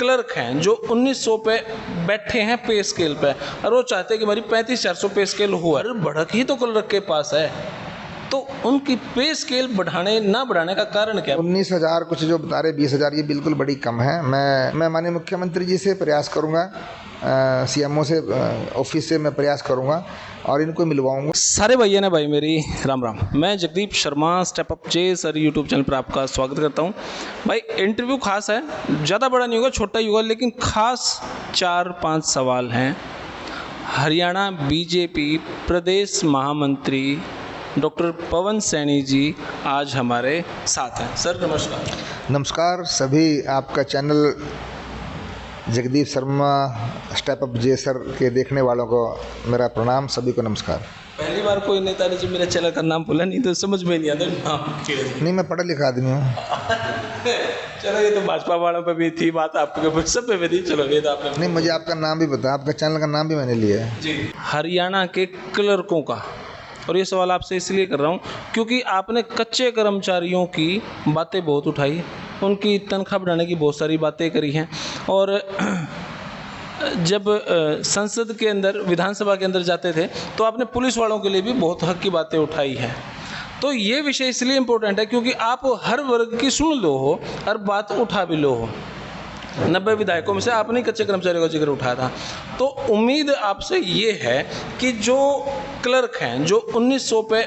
Clerk हैं जो 1900 पे बैठे हैं पे स्केल पे, और वो चाहते हैं कि हमारी 3500 पे स्केल हो। अरे बढ़त ही तो क्लर्क के पास है, तो उनकी पे स्केल बढ़ाने ना बढ़ाने का कारण क्या? 19,000 कुछ जो बता रहे 20,000, ये बिल्कुल बड़ी कम है। मैं माननीय मुख्यमंत्री जी से प्रयास करूंगा, सीएमओ से ऑफिस से मैं प्रयास करूंगा और इनको मिलवाऊंगा। सारे भैया ने भाई मेरी राम राम। मैं Jagdeep Sharma step up J sir YouTube channel पर आपका स्वागत करता हूं। भाई इंटरव्यू खास है, ज़्यादा बड़ा नहीं होगा, छोटा ही होगा, लेकिन खास 4-5 सवाल हैं। हरियाणा बीजेपी प्रदेश महामंत्री डॉक्टर पवन सैनी जी आज हमारे साथ हैं। सर नमस्कार। नमस्कार सभी, आपका channel Jagdeep Sharma step up J sir के देखने वालों को मेरा प्रणाम, सभी को नमस्कार। पहली बार कोई नेता ने जब मेरे चैनल का नाम बोला, नहीं तो समझ में नहीं आता नाम। नहीं, मैं पढ़ा लिखा आदमी हूँ। चलो ये तो भाजपा वालों पे भी थी बात, आपके सब पे भी थी। चलो ये तो आपने नहीं, मुझे आपका नाम भी पता, आपका चैनल का नाम भी मैंने लिया है जी। हरियाणा के क्लर्कों का, और ये सवाल आपसे इसलिए कर रहा हूँ क्योंकि आपने कच्चे कर्मचारियों की बातें बहुत उठाई, उनकी तनख्वाह बढ़ाने की बहुत सारी बातें करी हैं, और जब संसद के अंदर, विधानसभा के अंदर जाते थे तो आपने पुलिस वालों के लिए भी बहुत हक की बातें उठाई हैं। तो ये विषय इसलिए इम्पोर्टेंट है क्योंकि आप हर वर्ग की सुन लो हो और बात उठा भी लो हो। 90 विधायकों में से आपने कच्चे कर्मचारियों का जिक्र उठाया था। तो उम्मीद आपसे ये है कि जो क्लर्क हैं जो 1900 पे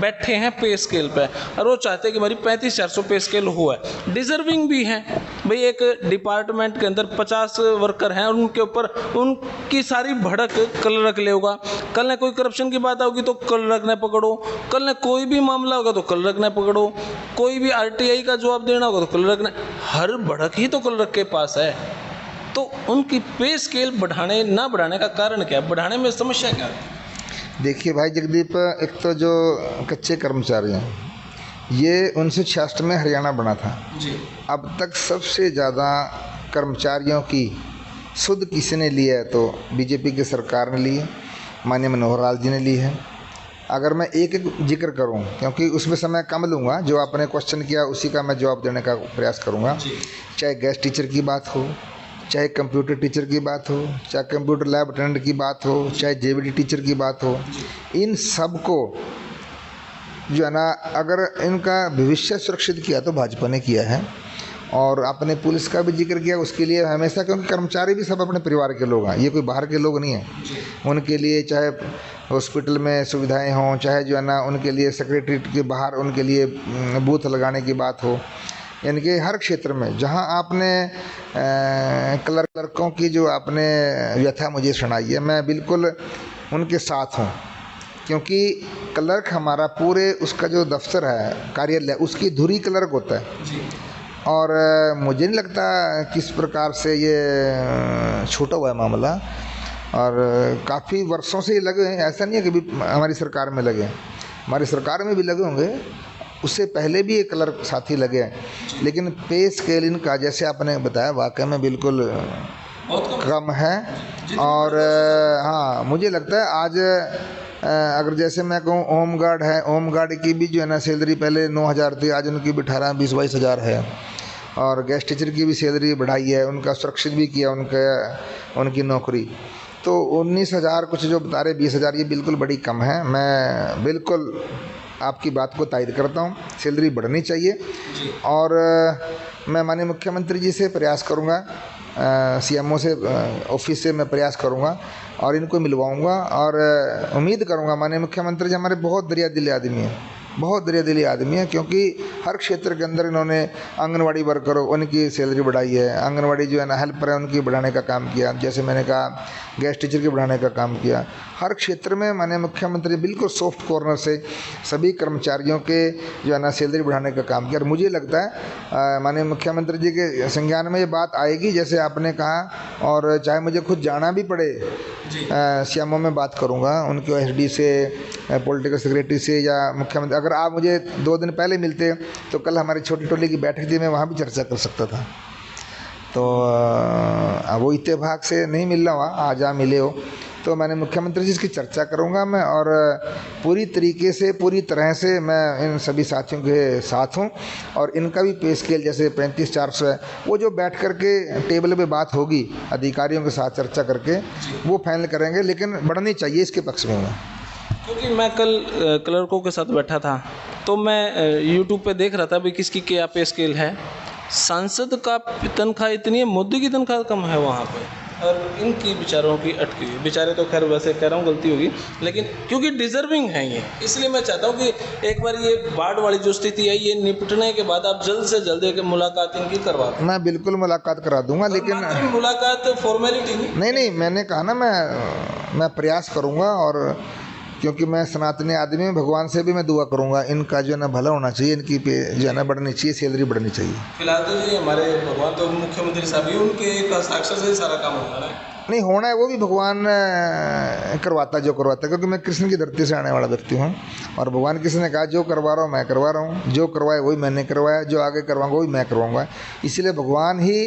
बैठे हैं पे स्केल पे, और वो चाहते हैं कि हमारी 3500 पे स्केल हुआ है, डिज़र्विंग भी हैं। भाई एक डिपार्टमेंट के अंदर 50 वर्कर हैं और उनके ऊपर उनकी सारी भड़क क्लर्क ले होगा। कल ने कोई करप्शन की बात होगी तो क्लर्क ने पकड़ो, कल ने कोई भी मामला होगा तो क्लर्क ने पकड़ो, कोई भी RTI का जवाब देना होगा तो क्लर्क ने, हर भड़क ही तो क्लर्क के पास है। तो उनकी पे स्केल बढ़ाने ना बढ़ाने का कारण क्या है? बढ़ाने में समस्या क्या है? देखिए भाई जगदीप, एक तो जो कच्चे कर्मचारी हैं, ये 1966 में हरियाणा बना था जी। अब तक सबसे ज़्यादा कर्मचारियों की सुध किसने लिया है तो बीजेपी की सरकार ने ली है, माननीय मनोहर लाल जी ने ली है। अगर मैं एक एक जिक्र करूं, क्योंकि उसमें समय कम लूँगा, जो आपने क्वेश्चन किया उसी का मैं जवाब देने का प्रयास करूंगा। चाहे गेस्ट टीचर की बात हो, चाहे कंप्यूटर टीचर की बात हो, चाहे कंप्यूटर लैब अटेंडेंट की बात हो, चाहे JVD टीचर की बात हो, इन सब को जो है ना, अगर इनका भविष्य सुरक्षित किया तो भाजपा ने किया है। और आपने पुलिस का भी जिक्र किया, उसके लिए हमेशा, क्योंकि कर्मचारी भी सब अपने परिवार के लोग हैं, ये कोई बाहर के लोग नहीं हैं। उनके लिए चाहे हॉस्पिटल में सुविधाएं हों, चाहे जो है ना उनके लिए सेक्रेटरीट के बाहर उनके लिए बूथ लगाने की बात हो, यानी कि हर क्षेत्र में जहां आपने क्लर्कों की जो आपने व्यथा मुझे सुनाई है, मैं बिल्कुल उनके साथ हूं। क्योंकि क्लर्क हमारा पूरे उसका जो दफ्तर है, कार्यालय, उसकी धुरी क्लर्क होता है जी। और मुझे नहीं लगता किस प्रकार से ये छूटा हुआ है मामला, और काफ़ी वर्षों से ये लगे हैं। ऐसा नहीं है कि भी हमारी सरकार में लगे, हमारी सरकार में भी लगे होंगे, उससे पहले भी एक क्लर्क साथी लगे हैं। लेकिन पे स्केल इनका, जैसे आपने बताया, वाकई में बिल्कुल कम है। और हाँ, मुझे लगता है आज अगर जैसे मैं कहूँ होम गार्ड है, होम गार्ड की भी जो है ना सैलरी पहले 9,000 थी, आज उनकी भी 18-20-22,000 है। और गेस्ट टीचर की भी सैलरी बढ़ाई है, उनका सुरक्षित भी किया उनकी नौकरी। तो 19,000 कुछ जो बता रहे 20,000, ये बिल्कुल बड़ी कम है। मैं बिल्कुल आपकी बात को तायद करता हूँ, सैलरी बढ़नी चाहिए। और मैं माननीय मुख्यमंत्री जी से प्रयास करूँगा, CMO से ऑफिस से मैं प्रयास करूँगा और इनको मिलवाऊँगा, और उम्मीद करूँगा माननीय मुख्यमंत्री जी हमारे बहुत दरिया दिली आदमी हैं, बहुत दरिया दिली आदमी है। क्योंकि हर क्षेत्र के अंदर इन्होंने आंगनवाड़ी वर्करों उनकी सैलरी बढ़ाई है, आंगनवाड़ी जो है ना हेल्पर है उनकी बढ़ाने का काम किया, जैसे मैंने कहा गेस्ट टीचर की बढ़ाने का काम किया। हर क्षेत्र में माननीय मुख्यमंत्री बिल्कुल सॉफ्ट कॉर्नर से सभी कर्मचारियों के जो है ना सैलरी बढ़ाने का काम किया। और मुझे लगता है माननीय मुख्यमंत्री जी के संज्ञान में ये बात आएगी, जैसे आपने कहा, और चाहे मुझे खुद जाना भी पड़े, CMO में बात करूँगा, उनके SD से, पॉलिटिकल सेक्रेटरी से, या मुख्यमंत्री। अगर आप मुझे 2 दिन पहले मिलते तो कल हमारी छोटी टोली की बैठक थी, मैं वहाँ भी चर्चा कर सकता था। तो वो इत्तेफाक से नहीं मिल रहा, वहाँ आज आप मिले हो। तो मैंने मुख्यमंत्री जी इसकी चर्चा करूंगा मैं, और पूरी तरीके से पूरी तरह से मैं इन सभी साथियों के साथ हूं, और इनका भी पे स्केल जैसे 35,400 है, वो जो बैठ करके टेबल पे बात होगी अधिकारियों के साथ चर्चा करके वो फाइनल करेंगे, लेकिन बढ़नी चाहिए इसके पक्ष में मैं। क्योंकि मैं कल क्लर्कों के साथ बैठा था तो मैं यूट्यूब पे देख रहा था भाई किसकी क्या पे स्केल है। सांसद का तनख्वाह इतनी है, मोदी की तनख्वाह कम है वहाँ पे, और इनकी बेचारों की अटकी हुई। बेचारे तो खैर वैसे कह रहा हूँ गलती होगी, लेकिन क्योंकि डिजर्विंग है ये, इसलिए मैं चाहता हूँ कि एक बार ये बाढ़ वाली जो स्थिति है ये निपटने के बाद आप जल्द से जल्द एक मुलाकात इनकी करवा दें। मैं बिल्कुल मुलाकात करा दूंगा, लेकिन मुलाकात फॉर्मेलिटी नहीं, मैंने कहा ना मैं प्रयास करूंगा, और क्योंकि मैं सनातनी आदमी में भगवान से भी मैं दुआ करूंगा, इनका जो है ना भला होना चाहिए, इनकी पे जो है ना बढ़नी चाहिए, सैलरी बढ़नी चाहिए। फिलहाल तो जी हमारे भगवान तो मुख्यमंत्री साहब ही, उनके हस्ताक्षर से ही सारा काम होगा ना। नहीं, होना है वो भी भगवान करवाता जो करवाता है, क्योंकि मैं कृष्ण की धरती से आने वाला व्यक्ति हूँ, और भगवान कृष्ण ने कहा जो करवा रहा हूँ मैं करवा रहा हूँ, जो करवाए वही मैंने करवाया, जो आगे करवाऊंगा वही मैं करवाऊंगा। इसलिए भगवान ही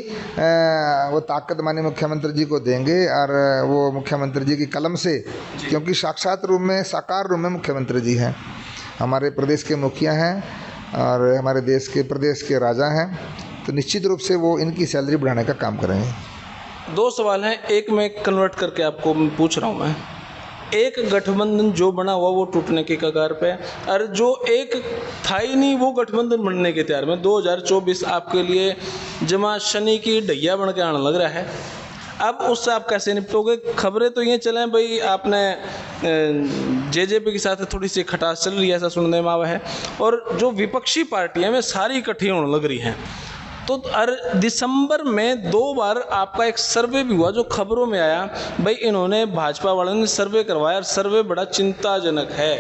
वो ताकत माने मुख्यमंत्री जी को देंगे, और वो मुख्यमंत्री जी की कलम से, क्योंकि साक्षात रूप में साकार रूप में मुख्यमंत्री जी हैं, हमारे प्रदेश के मुखिया हैं और हमारे देश के प्रदेश के राजा हैं, तो निश्चित रूप से वो इनकी सैलरी बढ़ाने का काम करेंगे। दो सवाल हैं, एक मैं कन्वर्ट करके आपको पूछ रहा हूँ। मैं एक गठबंधन जो बना हुआ वो टूटने की कगार पे, और जो एक था ही नहीं वो गठबंधन बनने के तैयार में। 2024 आपके लिए जमा शनि की ढैया बन के आने लग रहा है। अब उससे आप कैसे निपटोगे? खबरें तो ये चलें भाई आपने जेजेपी के साथ थोड़ी सी खटास चल रही है, ऐसा सुनने में आवा है, और जो विपक्षी पार्टियां में सारी इकट्ठी होने लग रही हैं। तो दिसंबर में 2 बार आपका एक सर्वे भी हुआ जो खबरों में आया, भाई इन्होंने भाजपा वालों ने सर्वे करवाया और सर्वे बड़ा चिंताजनक है।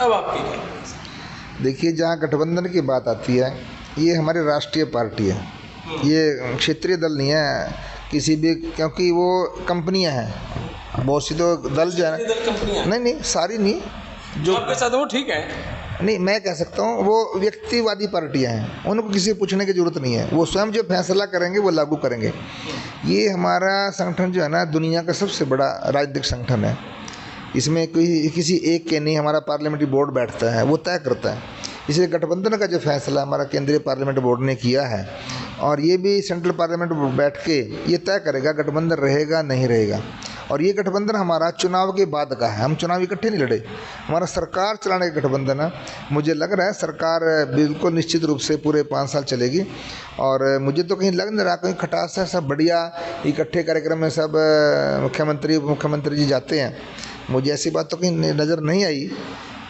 अब आपकी क्या? देखिए, जहाँ गठबंधन की बात आती है, ये हमारी राष्ट्रीय पार्टी है, ये क्षेत्रीय दल नहीं है किसी भी, क्योंकि वो कंपनियां हैं बहुत सी, तो दल जो है ना, नहीं सारी नहीं, जो आपके साथ वो ठीक है, नहीं मैं कह सकता हूँ वो व्यक्तिवादी पार्टियां हैं, उनको किसी से पूछने की ज़रूरत नहीं है, वो स्वयं जो फैसला करेंगे वो लागू करेंगे। ये हमारा संगठन जो है ना दुनिया का सबसे बड़ा राजनीतिक संगठन है, इसमें कोई किसी एक के नहीं, हमारा पार्लियामेंट्री बोर्ड बैठता है वो तय करता है। इसलिए गठबंधन का जो फैसला हमारा केंद्रीय पार्लियामेंट बोर्ड ने किया है, और ये भी सेंट्रल पार्लियामेंट बैठ के ये तय करेगा गठबंधन रहेगा नहीं रहेगा। और ये गठबंधन हमारा चुनाव के बाद का है, हम चुनाव इकट्ठे नहीं लड़े, हमारा सरकार चलाने का गठबंधन है। मुझे लग रहा है सरकार बिल्कुल निश्चित रूप से पूरे 5 साल चलेगी, और मुझे तो कहीं लग नहीं रहा कहीं खटास है, सब बढ़िया इकट्ठे कार्यक्रम में सब मुख्यमंत्री जी जाते हैं, मुझे ऐसी बात तो कहीं नज़र नहीं आई।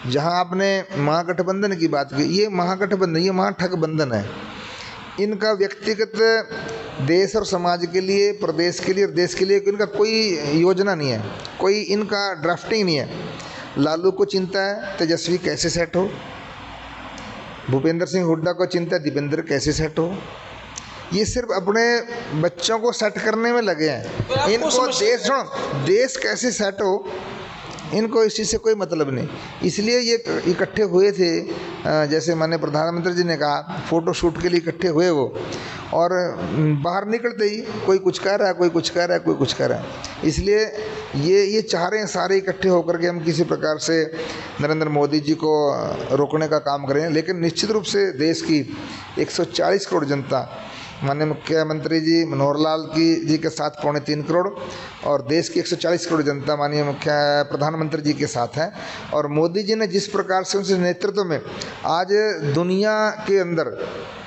जहां आपने महागठबंधन की बात की, ये महागठबंधन, ये महाठगबंधन है। इनका व्यक्तिगत देश और समाज के लिए, प्रदेश के लिए और देश के लिए इनका कोई योजना नहीं है, कोई इनका ड्राफ्टिंग नहीं है। लालू को चिंता है तेजस्वी कैसे सेट हो, भूपेंद्र सिंह हुड्डा को चिंता है दीपेंद्र कैसे सेट हो। ये सिर्फ अपने बच्चों को सेट करने में लगे हैं, इनको देश कैसे सेट हो इनको इस चीज़ से कोई मतलब नहीं। इसलिए ये इकट्ठे हुए थे, जैसे माननीय प्रधानमंत्री जी ने कहा फ़ोटो शूट के लिए इकट्ठे हुए वो, और बाहर निकलते ही कोई कुछ कह रहा है, कोई कुछ कह रहा है, कोई कुछ कह रहा है। इसलिए ये चाह रहे हैं सारे इकट्ठे होकर के हम किसी प्रकार से नरेंद्र मोदी जी को रोकने का काम करें, लेकिन निश्चित रूप से देश की 140 करोड़ जनता माननीय मुख्यमंत्री जी मनोहर लाल जी के साथ 2.25 करोड़, और देश की 140 करोड़ जनता माननीय प्रधानमंत्री जी के साथ है। और मोदी जी ने जिस प्रकार से उनके नेतृत्व में आज दुनिया के अंदर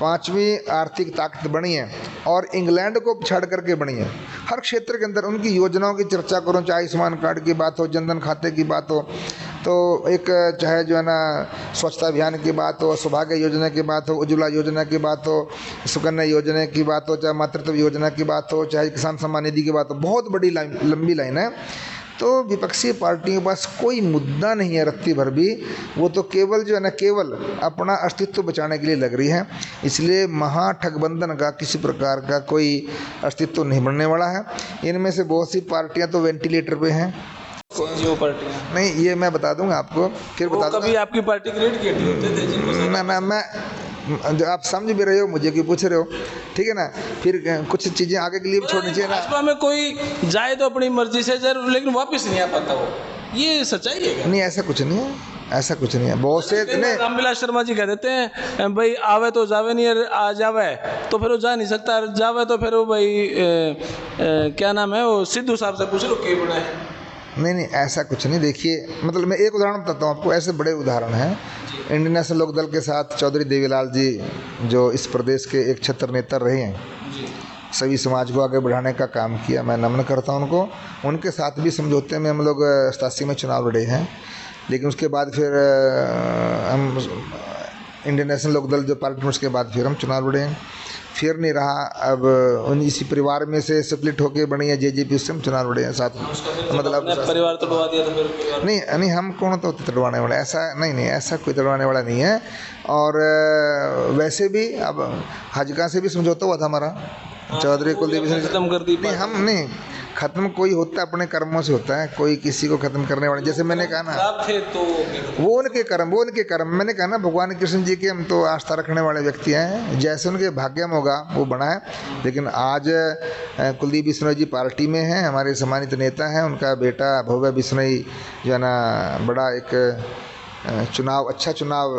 5वीं आर्थिक ताकत बनी है, और इंग्लैंड को छाड़ करके बनी है, हर क्षेत्र के अंदर उनकी योजनाओं की चर्चा करूँ, चाहे आयुष्मान कार्ड की बात हो, जनधन खाते की बात हो, तो एक चाहे जो है ना स्वच्छता अभियान की बात हो, सौभाग्य योजना की बात हो, उज्ज्वला योजना की बात हो, सुकन्या योजना की बात हो, चाहे मातृत्व योजना की बात हो, चाहे किसान सम्मान निधि की बात हो, बहुत बड़ी लंबी लाइन है। तो विपक्षी पार्टियों के पास कोई मुद्दा नहीं है रत्ती भर भी, वो तो केवल जो है ना केवल अपना अस्तित्व बचाने के लिए लग रही है। इसलिए महाठगबंधन का किसी प्रकार का कोई अस्तित्व नहीं बनने वाला है। इनमें से बहुत सी पार्टियां तो वेंटिलेटर पे हैं, जो पार्टियां नहीं ये मैं बता दूंगा आपको, फिर बता दूंगा। कभी आपकी पार्टी क्रिएट की होते थे जिनको ना मैं जो आप समझ भी रहे हो, मुझे क्यों पूछ रहे हो, ठीक है ना। फिर कुछ चीज़ें आगे के लिए भी छोड़नी चाहिए ना। भाजपा में कोई जाए तो अपनी मर्जी से जरूर, लेकिन वापस नहीं आ पाता वो, ये सच्चाई है क्या? नहीं, ऐसा कुछ नहीं है, ऐसा कुछ नहीं है। बहुत से नहीं, रामविलास शर्मा जी कह देते हैं भाई आवे तो जावे, नहीं आ जावे तो फिर वो जा नहीं सकता, जावे तो फिर वो भाई क्या नाम है वो, सिद्धू साहब से पूछ लो क्या बड़ा है। नहीं, ऐसा कुछ नहीं। देखिए, मतलब मैं एक उदाहरण बताता हूँ आपको, ऐसे बड़े उदाहरण हैं। इंडियन नेशनल लोक दल के साथ चौधरी देवीलाल जी, जो इस प्रदेश के एक छत्र नेता रहे हैं, सभी समाज को आगे बढ़ाने का काम किया, मैं नमन करता हूँ उनको। उनके साथ भी समझौते में हम लोग 87 में चुनाव लड़े हैं, लेकिन उसके बाद फिर हम इंडियन नेशनल लोक दल जो पार्टी में, उसके बाद फिर हम चुनाव लड़े हैं, फिर नहीं रहा। अब उन इसी परिवार में से स्प्लिट होके बनी है जेजेपी, उससे हम चुनाव लड़े हैं साथ में। मतलब परिवार तोड़वा दिया तो फिर नहीं, हम कौन तो तड़वाने वाला, ऐसा नहीं, ऐसा कोई तड़वाने वाला नहीं है। और वैसे भी अब हजका से भी समझौता हुआ था हमारा, चौधरी कुलदीप सिंह खत्म कर दी। नहीं, हम नहीं ख़त्म, कोई होता है अपने कर्मों से होता है, कोई किसी को ख़त्म करने वाले, जैसे मैंने कहा ना, थे तो वो उनके कर्म, मैंने कहा ना, भगवान कृष्ण जी के हम तो आस्था रखने वाले व्यक्ति हैं, जैसे उनके भाग्य में होगा वो बना है। लेकिन आज कुलदीप बिश्नोई जी पार्टी में हैं, हमारे सम्मानित नेता हैं, उनका बेटा भव्य बिश्नोई जो है ना, बड़ा एक चुनाव, अच्छा चुनाव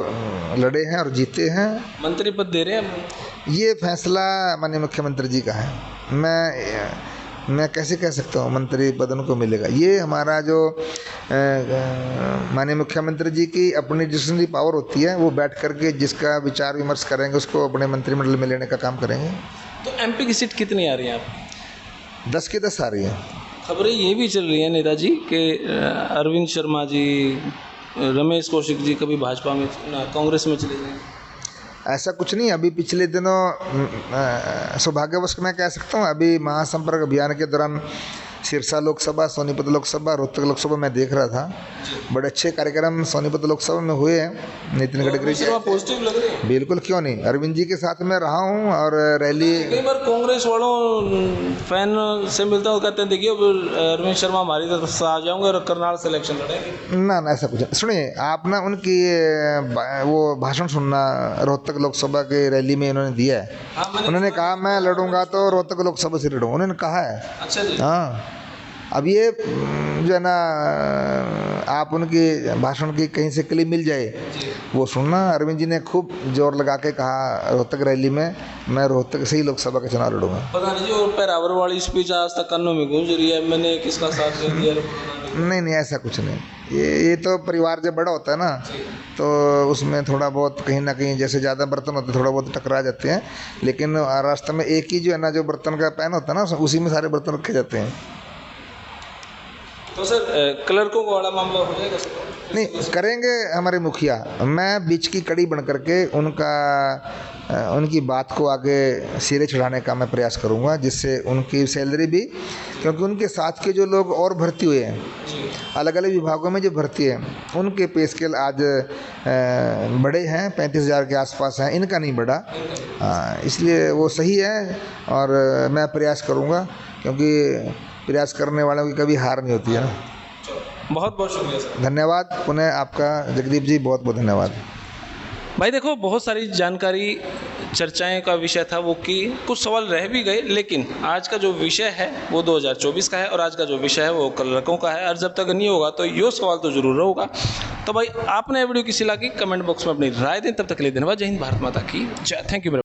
लड़े हैं और जीते हैं। मंत्री पद दे रहे हैं, ये फैसला माननीय मुख्यमंत्री जी का है। मैं कैसे कह सकता हूँ मंत्री पद उनको मिलेगा, ये हमारा जो माननीय मुख्यमंत्री जी की अपनी डिसीजनरी पावर होती है, वो बैठ करके जिसका विचार विमर्श करेंगे उसको अपने मंत्रिमंडल में लेने का काम करेंगे। तो एमपी की सीट कितनी आ रही है आप? 10 की 10 आ रही है। खबरें ये भी चल रही हैं नेताजी कि अरविंद शर्मा जी, रमेश कौशिक जी कभी भाजपा में, कांग्रेस में चले जाएंगे। ऐसा कुछ नहीं। अभी पिछले दिनों सौभाग्यवश मैं कह सकता हूँ, अभी महासंपर्क अभियान के दौरान सिरसा लोकसभा, सोनीपत लोकसभा, रोहतक लोकसभा में देख रहा था, बड़े अच्छे कार्यक्रम सोनीपत लोकसभा में हुए हैं। नितिन गडकरी जी पॉजिटिव लग रहे हैं, बिल्कुल, क्यों नहीं, अरविंद जी के साथ मैं रहा हूँ और रैली। कई बार कांग्रेस वालों फैन से मिलता हूँ, कहते हैं देखिए अरविंद शर्मा हमारी तरफ से आ जाऊंगे और करनाल से इलेक्शन लड़ेंगे। ना, ऐसा कुछ नहीं। सुनिए आप ना, उनकी वो भाषण सुनना, रोहतक लोकसभा के रैली में उन्होंने दिया है। उन्होंने कहा मैं लड़ूंगा तो रोहतक लोकसभा से लड़ूंगा, उन्होंने कहा है। अच्छा जी। हाँ, अब ये जो है ना, आप उनकी भाषण की कहीं से क्लिप मिल जाए वो सुनना। अरविंद जी ने खूब जोर लगा के कहा रोहतक रैली में, मैं रोहतक से ही लोकसभा का चुनाव लड़ूंगा। पता नहीं जी, और पैरावर वाली स्पीच आज तक कानों में गूंज रही है, मैंने किसका साथ दे दिया। नहीं, ऐसा कुछ नहीं। ये तो परिवार जब बड़ा होता है ना, तो उसमें थोड़ा बहुत कहीं ना कहीं, जैसे ज़्यादा बर्तन होते हैं थोड़ा बहुत टकरा जाते हैं, लेकिन रास्ते में एक ही जो है ना, जो बर्तन का पैन होता है ना, उसी में सारे बर्तन रखे जाते हैं। तो सर क्लर्कों का बड़ा मामला हो जाएगा? नहीं करेंगे हमारे मुखिया, मैं बीच की कड़ी बन करके उनकी बात को आगे सिरे चढ़ाने का मैं प्रयास करूंगा, जिससे उनकी सैलरी भी, क्योंकि उनके साथ के जो लोग और भर्ती हुए हैं अलग अलग विभागों में जो भर्ती है, उनके पे स्केल आज बड़े हैं, 35,000 के आसपास हैं, इनका नहीं बढ़ा। इसलिए वो सही है और मैं प्रयास करूंगा, क्योंकि प्रयास करने वालों की कभी हार नहीं होती है ना। बहुत बहुत शुक्रिया सर। धन्यवाद पुनः आपका जगदीप जी, बहुत बहुत धन्यवाद। भाई देखो, बहुत सारी जानकारी, चर्चाएं का विषय था वो, कि कुछ सवाल रह भी गए, लेकिन आज का जो विषय है वो 2024 का है और आज का जो विषय है वो क्लर्कों का है। और जब तक नहीं होगा तो ये सवाल तो जरूर होगा। तो भाई आपने वीडियो किसी लगी, कमेंट बॉक्स में अपनी राय दें। तब तक के लिए धन्यवाद। जय हिंद, भारत माता की जय। Thank you.